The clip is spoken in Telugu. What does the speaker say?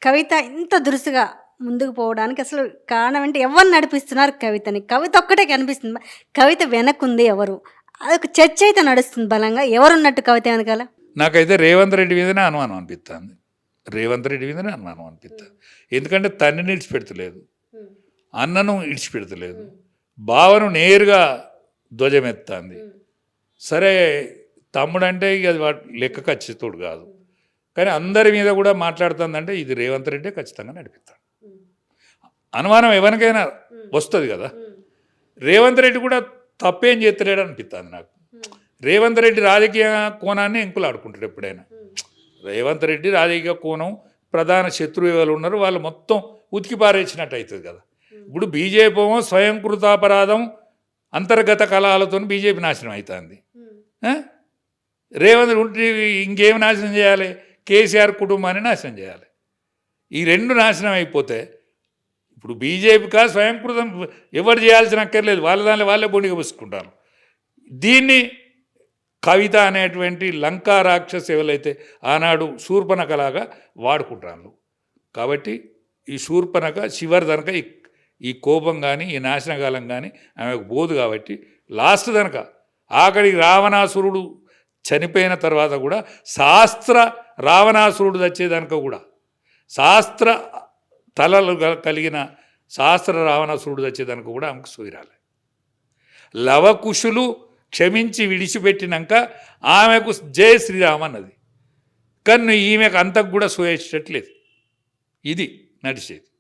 కవిత ఇంత దురుసుగా ముందుకు పోవడానికి అసలు కారణం ఏంటి? ఎవరు నడిపిస్తున్నారు కవితని? కవిత ఒక్కటే కనిపిస్తుంది. కవిత వెనకుంది ఎవరు? అదొక చర్చ అయితే నడుస్తుంది బలంగా. ఎవరున్నట్టు కవిత వెనకాల? నాకైతే రేవంత్ రెడ్డి మీదనే అనుమానం అనిపిస్తుంది. రేవంత్ రెడ్డి మీదనే అనుమానం అనిపిస్తుంది. ఎందుకంటే తండ్రిని ఇడిచిపెడతలేదు, అన్నను ఇడిచిపెడతలేదు, బావను నేరుగా ధ్వజమెత్తాంది. సరే, తమ్ముడంటే ఇక అది లెక్క ఖచ్చితుడు కాదు, కానీ అందరి మీద కూడా మాట్లాడుతుందంటే ఇది రేవంత్ రెడ్డే ఖచ్చితంగా నడిపిస్తాడు. అనుమానం ఎవరికైనా వస్తుంది కదా. రేవంత్ రెడ్డి కూడా తప్పేం చేస్తలేడు అనిపిస్తుంది నాకు. రేవంత్ రెడ్డి రాజకీయ కోణాన్ని ఎంకులు ఆడుకుంటాడు ఎప్పుడైనా. రేవంత్ రెడ్డి రాజకీయ కోణం ప్రధాన శత్రువు ఎవరు ఉన్నారు వాళ్ళు మొత్తం ఉతికి పారేసినట్టు అవుతుంది కదా. ఇప్పుడు బీజేపీ ఏమో స్వయంకృతాపరాధం అంతర్గత కళాలతో బీజేపీ నాశనం అవుతుంది. రేవంత్ రెడ్డి ఇంకేం నాశనం చేయాలి? కేసీఆర్ కుటుంబాన్ని నాశనం చేయాలి. ఈ రెండు నాశనం అయిపోతే ఇప్పుడు బీజేపీగా స్వయంకృతం ఎవరు చేయాల్సిన అక్కర్లేదు, వాళ్ళ దానిలో వాళ్ళే బొండిగా పుసుకుంటారు. దీన్ని కవిత అనేటువంటి లంకా రాక్షస్ ఎవరైతే ఆనాడు శూర్పణఖలాగా వాడుకుంటారు. కాబట్టి ఈ శూర్పణఖ చివరి దనక ఈ కోపం కానీ ఈ నాశనకాలం కానీ ఆమెకు పోదు. కాబట్టి లాస్ట్ దనక ఆఖరికి రావణాసురుడు చనిపోయిన తర్వాత కూడా రావణాసురుడు వచ్చేదనక కూడా శాస్త్ర తలలు కలిగిన శాస్త్ర రావణాసురుడు వచ్చేదనక కూడా ఆమెకు సూయిరాలి. లవకుశులు క్షమించి విడిచిపెట్టినాక ఆమెకు జయ శ్రీరామ్ అన్నది, కానీ ఈమెకు అంతకు కూడా సూయేటట్లేదు. ఇది నడిచేది.